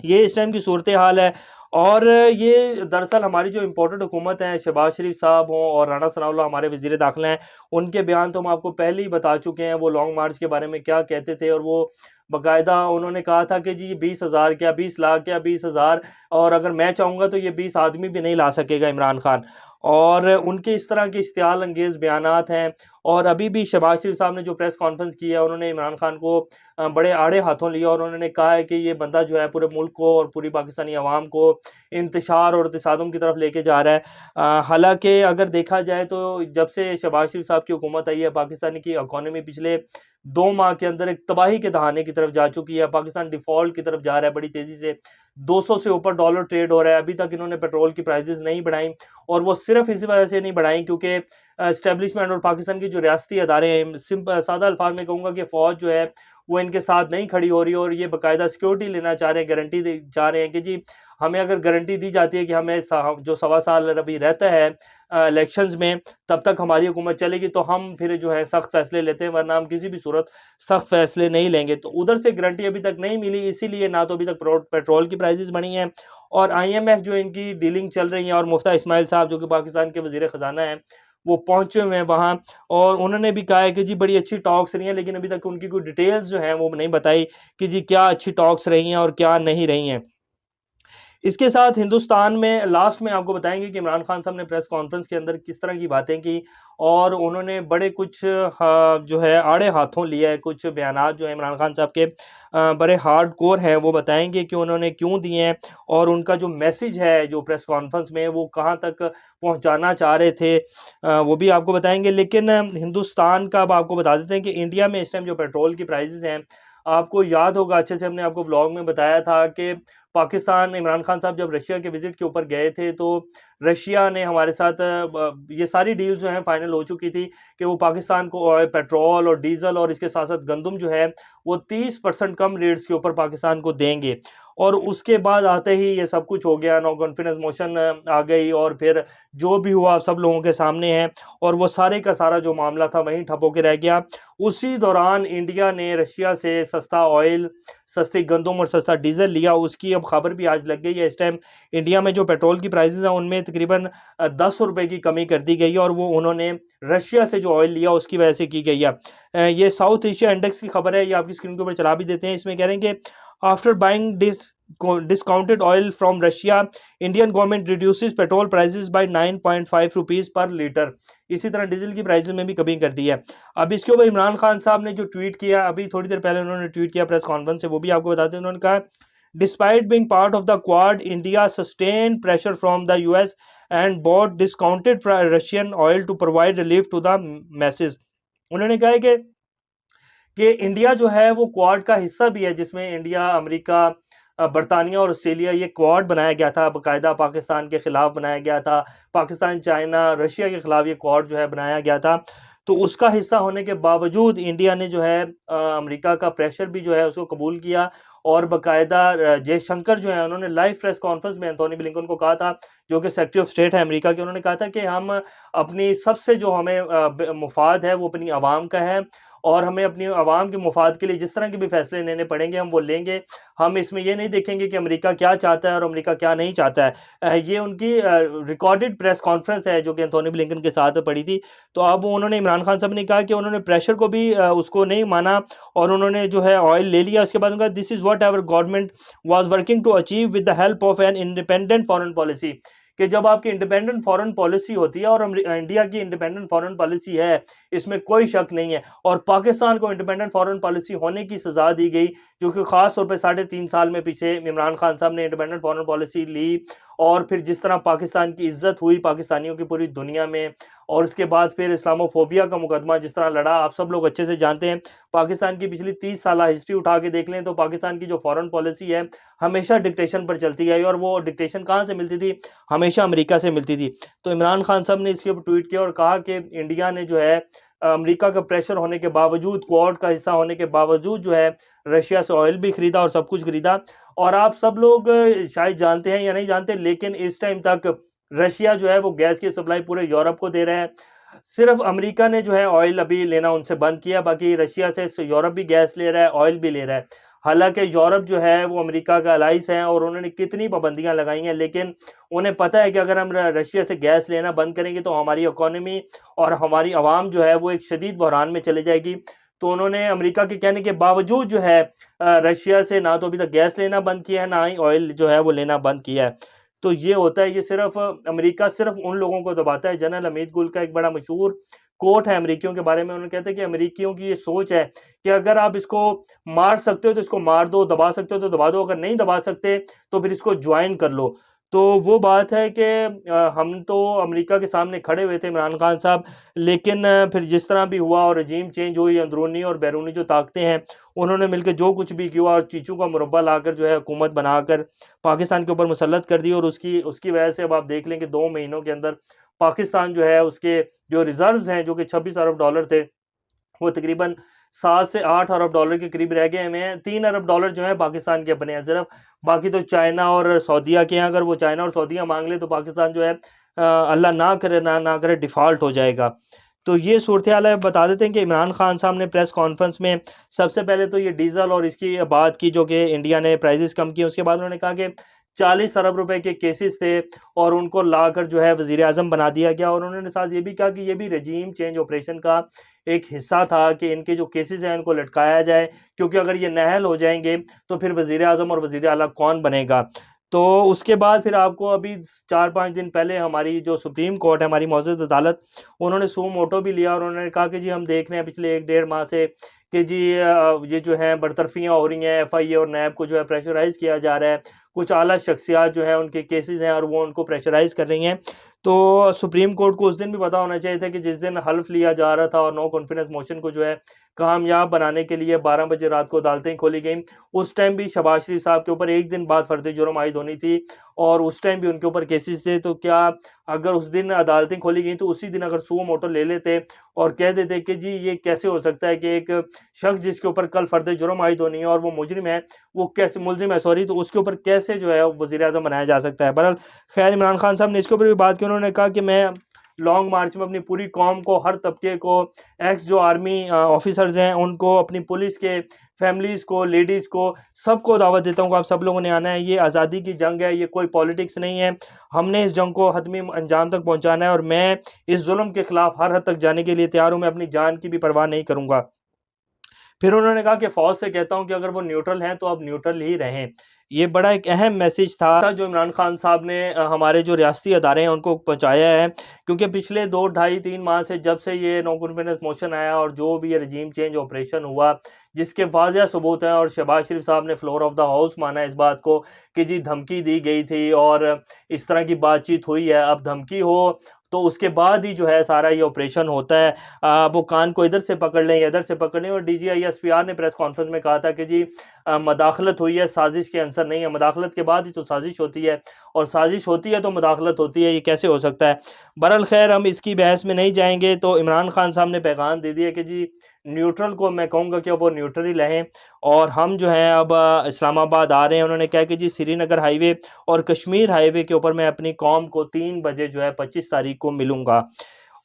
یہ اس ٹائم کی صورتحال ہے۔ اور یہ دراصل ہماری جو امپورٹنٹ حکومت ہے، شہباز شریف صاحب ہوں اور رانا ثناء اللہ ہمارے وزیر داخلہ ہیں، ان کے بیان تو ہم آپ کو پہلے ہی بتا چکے ہیں، وہ لانگ مارچ کے بارے میں کیا کہتے تھے، اور وہ باقاعدہ انہوں نے کہا تھا کہ جی یہ 20,000 کیا 20 لاکھ کیا 20,000، اور اگر میں چاہوں گا تو یہ 20 آدمی بھی نہیں لا سکے گا عمران خان۔ اور ان کے اس طرح کے اشتعال انگیز بیانات ہیں۔ اور ابھی بھی شہباز شریف صاحب نے جو پریس کانفرنس کی ہے، انہوں نے عمران خان کو بڑے آڑے ہاتھوں لیا، اور انہوں نے کہا ہے کہ یہ بندہ جو ہے پورے ملک کو اور پوری پاکستانی عوام کو انتشار اور تصادم کی طرف لے کے جا رہا ہے۔ حالانکہ اگر دیکھا جائے تو جب سے شہباز شریف صاحب کی حکومت آئی ہے، پاکستانی کی اکانومی پچھلے 2 ماہ کے اندر ایک تباہی کے دہانے کی طرف جا چکی ہے۔ پاکستان ڈیفالٹ کی طرف جا رہا ہے بڑی تیزی سے، 200 سے اوپر ڈالر ٹریڈ ہو رہا ہے۔ ابھی تک انہوں نے پیٹرول کی پرائزز نہیں بڑھائیں، اور وہ صرف اسی وجہ سے نہیں بڑھائیں کیونکہ اسٹیبلشمنٹ اور پاکستان کی جو ریاستی ادارے ہیں، سادہ الفاظ میں کہوں گا کہ فوج جو ہے وہ ان کے ساتھ نہیں کھڑی ہو رہی، اور یہ باقاعدہ سیکیورٹی لینا چاہ رہے ہیں، گارنٹی چاہ رہے ہیں کہ جی ہمیں اگر گارنٹی دی جاتی ہے کہ ہمیں جو 1.25 سال ابھی رہتا ہے الیکشنز میں، تب تک ہماری حکومت چلے گی، تو ہم پھر جو ہے سخت فیصلے لیتے ہیں، ورنہ ہم کسی بھی صورت سخت فیصلے نہیں لیں گے۔ تو ادھر سے گارنٹی ابھی تک نہیں ملی، اسی لیے نہ تو ابھی تک پیٹرول کی پرائزز بڑھی ہیں، اور آئی ایم ایف جو ان کی ڈیلنگ چل رہی ہیں، اور مفتہ اسماعیل صاحب جو کہ پاکستان کے وزیر خزانہ ہیں، وہ پہنچے ہوئے ہیں وہاں، اور انہوں نے بھی کہا ہے کہ جی بڑی اچھی ٹاکس رہی ہیں، لیکن ابھی تک ان کی کوئی ڈیٹیلز جو ہیں وہ نہیں بتائی کہ جی کیا اچھی ٹاکس رہی ہیں اور کیا نہیں رہی ہیں۔ اس کے ساتھ ہندوستان میں لاسٹ میں آپ کو بتائیں گے کہ عمران خان صاحب نے پریس کانفرنس کے اندر کس طرح کی باتیں کی، اور انہوں نے بڑے کچھ جو ہے آڑے ہاتھوں لیا ہے، کچھ بیانات جو ہیں عمران خان صاحب کے بڑے ہارڈ کور ہیں، وہ بتائیں گے کہ انہوں نے کیوں دیے ہیں، اور ان کا جو میسج ہے جو پریس کانفرنس میں وہ کہاں تک پہنچانا چاہ رہے تھے، وہ بھی آپ کو بتائیں گے۔ لیکن ہندوستان کا اب آپ کو بتا دیتے ہیں کہ انڈیا میں اس ٹائم جو پیٹرول کی پرائزز ہیں، آپ کو یاد ہوگا اچھے سے، ہم نے آپ کو بلاگ میں بتایا تھا کہ پاکستان، عمران خان صاحب جب رشیا کے وزٹ کے اوپر گئے تھے تو رشیا نے ہمارے ساتھ یہ ساری ڈیلز جو ہیں فائنل ہو چکی تھی کہ وہ پاکستان کو پیٹرول اور ڈیزل اور اس کے ساتھ ساتھ گندم جو ہے وہ 30% کم ریٹس کے اوپر پاکستان کو دیں گے، اور اس کے بعد آتے ہی یہ سب کچھ ہو گیا، نو کانفیڈنس موشن آ گئی، اور پھر جو بھی ہوا سب لوگوں کے سامنے ہے، اور وہ سارے کا سارا جو معاملہ تھا وہیں ٹھپ ہو کے رہ گیا۔ اسی دوران انڈیا نے رشیا سے سستا آئل، سستی گندم اور سستا ڈیزل لیا، اس کی اب خبر بھی آج لگ گئی ہے۔ اس ٹائم انڈیا میں جو پیٹرول کی پرائزز ہیں ان میں تقریباً 10 روپے کی کمی کر دی گئی ہے، اور وہ انہوں نے رشیا سے جو آئل لیا اس کی وجہ سے کی گئی ہے۔ یہ ساؤتھ ایشیا انڈیکس کی خبر ہے، یہ آپ کی اسکرین کے اوپر چلا بھی دیتے ہیں۔ اس میں کہہ رہے ہیں کہ after buying discounted oil from Russia, Indian government reduces petrol prices by 9.5 rupees per liter۔ اسی طرح ڈیزل کی پرائزز میں بھی کمی کر دی ہے۔ اب اس کے اوپر عمران خان صاحب نے جو ٹویٹ کیا، ابھی تھوڑی دیر پہلے انہوں نے ٹویٹ کیا پریس کانفرنس سے، وہ بھی آپ کو بتاتے ہیں۔ انہوں نے کہا Despite being part of the Quad, India sustained pressure from the US and bought discounted Russian oil to provide relief to the masses۔ انہوں نے کہا ہے کہ انڈیا جو ہے وہ کوارڈ کا حصہ بھی ہے، جس میں انڈیا، امریکہ، برطانیہ اور آسٹریلیا، یہ کوارڈ بنایا گیا تھا، باقاعدہ پاکستان کے خلاف بنایا گیا تھا، پاکستان، چائنا، رشیا کے خلاف یہ کوارڈ جو ہے بنایا گیا تھا۔ تو اس کا حصہ ہونے کے باوجود انڈیا نے جو ہے امریکہ کا پریشر بھی جو ہے اس کو قبول کیا، اور باقاعدہ جے شنکر جو ہیں انہوں نے لائیو پریس کانفرنس میں انتونی بلنکن کو کہا تھا، جو کہ سیکرٹری آف اسٹیٹ ہے امریکہ کے، انہوں نے کہا تھا کہ ہم اپنی سب سے جو ہمیں مفاد ہے وہ اپنی عوام کا ہے، اور ہمیں اپنی عوام کے مفاد کے لیے جس طرح کے بھی فیصلے لینے پڑیں گے ہم وہ لیں گے۔ ہم اس میں یہ نہیں دیکھیں گے کہ امریکہ کیا چاہتا ہے اور امریکہ کیا نہیں چاہتا ہے۔ یہ ان کی ریکارڈڈ پریس کانفرنس ہے جو کہ انتونی بلنکن کے ساتھ پڑی تھی۔ تو اب انہوں نے، عمران خان صاحب نے کہا کہ انہوں نے پریشر کو بھی اس کو نہیں مانا، اور انہوں نے جو ہے آئل لے لیا۔ اس کے بعد انہوں نے کہا this is what our government was working to achieve with the help of an independent foreign policy, کہ جب آپ کی انڈیپینڈنٹ فارن پالیسی ہوتی ہے، اور انڈیا کی انڈیپینڈنٹ فارن پالیسی ہے، اس میں کوئی شک نہیں ہے، اور پاکستان کو انڈیپینڈنٹ فارن پالیسی ہونے کی سزا دی گئی، جو کہ خاص طور پہ 3.5 سال میں پیچھے عمران خان صاحب نے انڈیپینڈنٹ فارن پالیسی لی، اور پھر جس طرح پاکستان کی عزت ہوئی پاکستانیوں کی پوری دنیا میں، اور اس کے بعد پھر اسلاموفوبیا کا مقدمہ جس طرح لڑا، آپ سب لوگ اچھے سے جانتے ہیں۔ پاکستان کی پچھلی 30 سالہ ہسٹری اٹھا کے دیکھ لیں تو پاکستان کی جو فارن پالیسی ہے ہمیشہ ڈکٹیشن پر چلتی ہے، اور وہ ڈکٹیشن کہاں سے ملتی تھی؟ ہمیشہ امریکہ سے ملتی تھی۔ تو عمران خان صاحب نے اس کے اوپر ٹویٹ کیا اور کہا کہ انڈیا نے جو ہے امریکہ کا پریشر ہونے کے باوجود، کوارڈ کا حصہ ہونے کے باوجود جو ہے رشیا سے آئل بھی خریدا اور سب کچھ خریدا۔ اور آپ سب لوگ شاید جانتے ہیں یا نہیں جانتے، لیکن اس ٹائم تک رشیا جو ہے وہ گیس کی سپلائی پورے یورپ کو دے رہا ہے۔ صرف امریکہ نے جو ہے آئل ابھی لینا ان سے بند کیا، باقی رشیا سے یورپ بھی گیس لے رہا ہے، آئل بھی لے رہا ہے۔ حالانکہ یورپ جو ہے وہ امریکہ کا الائز ہے اور انہوں نے کتنی پابندیاں لگائی ہیں، لیکن انہیں پتہ ہے کہ اگر ہم رشیا سے گیس لینا بند کریں گے تو ہماری اکانومی اور ہماری عوام جو ہے وہ ایک شدید بحران میں چلے جائے گی۔ تو انہوں نے امریکہ کے کہنے کے باوجود جو ہے رشیا سے نہ تو ابھی تک گیس لینا بند کیا ہے، نہ ہی آئل جو ہے وہ لینا بند کیا ہے۔ تو یہ ہوتا ہے، یہ صرف امریکہ صرف ان لوگوں کو دباتا ہے۔ جنرل حمید گل کا ایک بڑا مشہور کوٹ ہے امریکیوں کے بارے میں، انہوں نے کہتے ہیں کہ امریکیوں کی یہ سوچ ہے کہ اگر آپ اس کو مار سکتے ہو تو اس کو مار دو، دبا سکتے ہو تو دبا دو، اگر نہیں دبا سکتے تو پھر اس کو جوائن کر لو۔ تو وہ بات ہے کہ ہم تو امریکہ کے سامنے کھڑے ہوئے تھے عمران خان صاحب، لیکن پھر جس طرح بھی ہوا اور رجیم چینج ہوئی، اندرونی اور بیرونی جو طاقتیں ہیں انہوں نے مل کے جو کچھ بھی کیا اور چیچو کا مربع لا کر جو ہے حکومت بنا کر پاکستان کے اوپر مسلط کر دی، اور اس کی وجہ سے اب آپ دیکھ لیں کہ 2 مہینوں کے اندر پاکستان جو ہے اس کے جو ریزروز ہیں جو کہ $26 ارب تھے وہ تقریباً 7 سے 8 ارب کے قریب رہ گئے ہیں۔ $3 ارب جو ہیں پاکستان کے اپنے ہیں صرف، باقی تو چائنا اور سعودیہ کے ہیں۔ اگر وہ چائنا اور سعودیہ مانگ لے تو پاکستان جو ہے اللہ نہ کرے ڈیفالٹ ہو جائے گا۔ تو یہ صورتحال ہے۔ بتا دیتے ہیں کہ عمران خان صاحب نے پریس کانفرنس میں سب سے پہلے تو یہ ڈیزل اور اس کی بات کی جو کہ انڈیا نے پرائزز کم کیے، اس کے بعد انہوں نے کہا کہ 40 ارب روپے کے کیسز تھے اور ان کو لا کر جو ہے وزیر اعظم بنا دیا گیا، اور انہوں نے ساتھ یہ بھی کہا کہ یہ بھی رجیم چینج آپریشن کا ایک حصہ تھا کہ ان کے جو کیسز ہیں ان کو لٹکایا جائے، کیونکہ اگر یہ نہل ہو جائیں گے تو پھر وزیر اعظم اور وزیر اعلیٰ کون بنے گا۔ تو اس کے بعد پھر آپ کو ابھی 4-5 دن پہلے ہماری جو سپریم کورٹ ہے، ہماری معزز عدالت، انہوں نے سو موٹو بھی لیا اور انہوں نے کہا کہ جی ہم دیکھ رہے ہیں پچھلے 1-1.5 ماہ سے کہ جی یہ جو ہیں برطرفیاں ہو رہی ہیں، ایف آئی اے اور نیب کو جو ہے پریشرائز کیا جا رہا ہے، کچھ اعلیٰ شخصیات جو ہیں ان کے کیسز ہیں اور وہ ان کو پریشرائز کر رہی ہیں۔ تو سپریم کورٹ کو اس دن بھی پتا ہونا چاہیے تھا کہ جس دن حلف لیا جا رہا تھا اور نو کانفیڈنس موشن کو جو ہے کامیاب بنانے کے لیے 12 بجے رات کو عدالتیں کھولی گئیں، اس ٹائم بھی شہباز شریف صاحب کے اوپر ایک دن بعد فرد جرم عائد ہونی تھی اور اس ٹائم بھی ان کے اوپر کیسز تھے۔ تو کیا اگر اس دن عدالتیں کھولی گئیں تو اسی دن اگر سو موٹو لے لیتے اور کہہ دیتے کہ جی یہ کیسے ہو سکتا ہے کہ ایک شخص جس کے اوپر کل فرد جرم عائد ہونی ہے اور وہ مجرم ہے، وہ کیسے ملزم ہے تو اس کے اوپر کیسے جو ہے وزیر اعظم بنایا جا سکتا ہے۔ بہرحال خیر عمران خان صاحب نے اس کے اوپر بھی بات کی، انہوں نے کہا کہ میں لانگ مارچ میں اپنی پوری قوم کو، ہر طبقے کو، ایکس جو آرمی آفیسرز ہیں ان کو، اپنی پولیس کے فیملیز کو، لیڈیز کو، سب کو دعوت دیتا ہوں کہ آپ سب لوگوں نے آنا ہے۔ یہ آزادی کی جنگ ہے، یہ کوئی پولیٹکس نہیں ہے، ہم نے اس جنگ کو حتمی انجام تک پہنچانا ہے اور میں اس ظلم کے خلاف ہر حد تک جانے کے لیے تیار ہوں، میں اپنی جان کی بھی پرواہ نہیں کروں گا۔ پھر انہوں نے کہا کہ فوج سے کہتا ہوں کہ اگر وہ نیوٹرل ہیں تو اب نیوٹرل ہی رہیں۔ یہ بڑا ایک اہم میسیج تھا جو عمران خان صاحب نے ہمارے جو ریاستی ادارے ہیں ان کو پہنچایا ہے، کیونکہ پچھلے 2-2.5-3 ماہ سے جب سے یہ نو کانفیڈنس موشن آیا اور جو بھی یہ رجیم چینج آپریشن ہوا جس کے واضح ثبوت ہیں، اور شہباز شریف صاحب نے فلور آف دا ہاؤس مانا اس بات کو کہ جی دھمکی دی گئی تھی اور اس طرح کی بات چیت ہوئی ہے، اب دھمکی ہو تو اس کے بعد ہی جو ہے سارا یہ آپریشن ہوتا ہے، وہ کان کو ادھر سے پکڑ لیں یا ادھر سے پکڑ لیں۔ اور D G I S P R نے پریس کانفرنس میں کہا تھا کہ جی مداخلت ہوئی ہے، سازش کے عنصر نہیں ہے، مداخلت کے بعد ہی تو سازش ہوتی ہے اور سازش ہوتی ہے تو مداخلت ہوتی ہے، یہ کیسے ہو سکتا ہے۔ برحال خیر ہم اس کی بحث میں نہیں جائیں گے۔ تو عمران خان صاحب نے پیغام دے دیا کہ جی نیوٹرل کو میں کہوں گا کہ وہ نیوٹرل ہی رہیں، اور ہم جو ہیں اب اسلام آباد آ رہے ہیں۔ انہوں نے کہا کہ جی سری نگر ہائی وے اور کشمیر ہائی وے کے اوپر میں اپنی قوم کو 3 بجے جو ہے 25 تاریخ کو ملوں گا،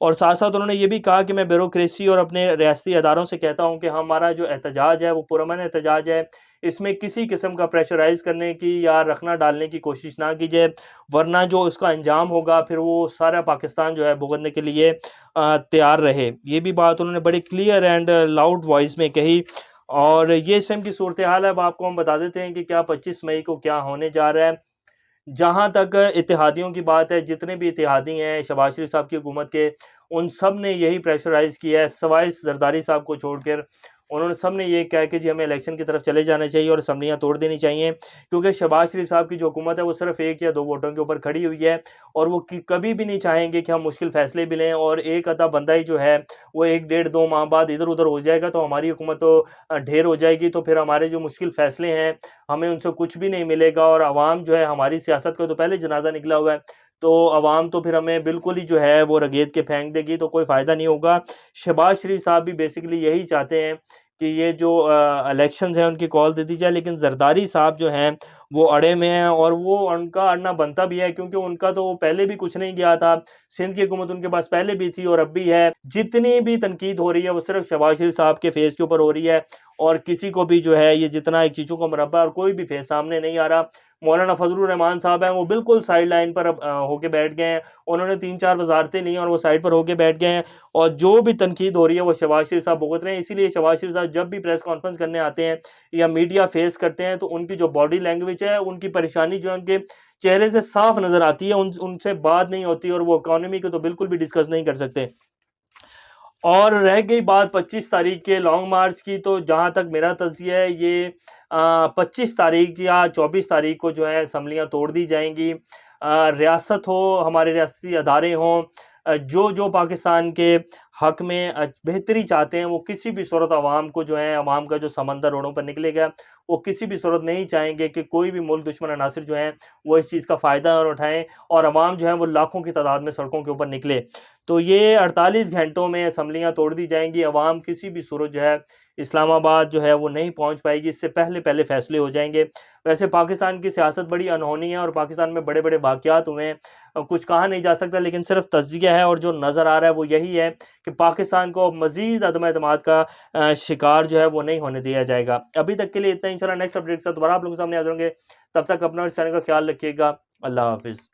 اور ساتھ ساتھ انہوں نے یہ بھی کہا کہ میں بیوروکریسی اور اپنے ریاستی اداروں سے کہتا ہوں کہ ہمارا جو احتجاج ہے وہ پرامن احتجاج ہے، اس میں کسی قسم کا پریشرائز کرنے کی یا رکھنا ڈالنے کی کوشش نہ کیجیے، ورنہ جو اس کا انجام ہوگا پھر وہ سارا پاکستان جو ہے بھگتنے کے لیے تیار رہے۔ یہ بھی بات انہوں نے بڑی کلیئر اینڈ لاؤڈ وائس میں کہی، اور یہ اس ٹائم کی صورتحال ہے۔ اب آپ کو ہم بتا دیتے ہیں کہ کیا 25 مئی کو کیا ہونے جا رہا ہے۔ جہاں تک اتحادیوں کی بات ہے، جتنے بھی اتحادی ہیں شہباز شریف صاحب کی حکومت کے، ان سب نے یہی پریشرائز کیا ہے سوائے زرداری صاحب کو چھوڑ کر، انہوں نے سب نے یہ کہا کہ جی ہمیں الیکشن کی طرف چلے جانا چاہیے اور اسمبلیاں توڑ دینی چاہیے، کیونکہ شہباز شریف صاحب کی جو حکومت ہے وہ صرف 1 یا 2 ووٹوں کے اوپر کھڑی ہوئی ہے، اور وہ کبھی بھی نہیں چاہیں گے کہ ہم مشکل فیصلے بھی لیں، اور ایک آدھا بندہ ہی جو ہے وہ 1-1.5-2 ماہ بعد ادھر ادھر ہو جائے گا تو ہماری حکومت تو ڈھیر ہو جائے گی، تو پھر ہمارے جو مشکل فیصلے ہیں ہمیں ان سے کچھ بھی نہیں ملے گا، اور عوام جو ہے ہماری سیاست کا تو پہلے جنازہ نکلا ہوا ہے، تو عوام تو پھر ہمیں بالکل ہی جو ہے وہ رگیت کے پھینک دے گی، تو کوئی فائدہ نہیں ہوگا۔ شہباز شریف صاحب بھی بیسیکلی یہی چاہتے ہیں کہ یہ جو الیکشنز ہیں ان کی کال دے دی جائے، لیکن زرداری صاحب جو ہیں وہ اڑے میں ہیں، اور وہ ان کا اڑنا بنتا بھی ہے، کیونکہ ان کا تو پہلے بھی کچھ نہیں گیا تھا، سندھ کی حکومت ان کے پاس پہلے بھی تھی اور اب بھی ہے۔ جتنی بھی تنقید ہو رہی ہے وہ صرف شہباز شریف صاحب کے فیس کے اوپر ہو رہی ہے، اور کسی کو بھی جو ہے یہ جتنا ایک چیزوں کا مربع اور کوئی بھی فیس سامنے نہیں آ رہا۔ مولانا فضل الرحمان صاحب ہیں، وہ بالکل سائیڈ لائن پر اب ہو کے بیٹھ گئے ہیں، انہوں نے 3-4 وزارتیں لی اور وہ سائڈ پر ہو کے بیٹھ گئے ہیں، اور جو بھی تنقید ہو رہی ہے وہ شہباز شریف صاحب بھگت رہے ہیں۔ اسی لیے شہباز شریف صاحب جب بھی پریس کانفرنس کرنے آتے ہیں یا میڈیا فیس کرتے ہیں تو ان کی جو باڈی لینگویج ہے، ان کی پریشانی جو ہے ان کے چہرے سے صاف نظر آتی ہے، ان سے بات نہیں ہوتی، اور وہ اکانومی کو تو بالکل بھی ڈسکس نہیں کر سکتے۔ اور رہ گئی بات 25 تاریخ کے لانگ مارچ کی، تو جہاں تک میرا تجزیہ ہے یہ 25 تاریخ یا 24 تاریخ کو جو ہے اسمبلیاں توڑ دی جائیں گی۔ ریاست ہو، ہمارے ریاستی ادارے ہوں، جو پاکستان کے حق میں بہتری چاہتے ہیں، وہ کسی بھی صورت عوام کو جو ہے، عوام کا جو سمندر روڈوں پر نکلے گا، وہ کسی بھی صورت نہیں چاہیں گے کہ کوئی بھی ملک دشمن عناصر جو ہیں وہ اس چیز کا فائدہ اور اٹھائیں، اور عوام جو ہے وہ لاکھوں کی تعداد میں سڑکوں کے اوپر نکلے۔ تو یہ 48 گھنٹوں میں اسمبلیاں توڑ دی جائیں گی، عوام کسی بھی صورت جو ہے اسلام آباد جو ہے وہ نہیں پہنچ پائے گی، اس سے پہلے فیصلے ہو جائیں گے۔ ویسے پاکستان کی سیاست بڑی انہونی ہے، اور پاکستان میں بڑے بڑے واقعات ہوئے ہیں، کچھ کہا نہیں جا سکتا، لیکن صرف تجزیہ ہے، اور جو نظر آ رہا ہے وہ یہی ہے کہ پاکستان کو مزید عدم اعتماد کا شکار جو ہے وہ نہیں ہونے دیا جائے گا۔ ابھی تک کے لیے اتنا، انشاءاللہ نیکسٹ اپڈیٹ کے ساتھ دوبارہ آپ لوگوں کے سامنے حاضر ہوں گے۔ تب تک اپنا اور اس چینل کا خیال رکھیے گا۔ اللہ حافظ۔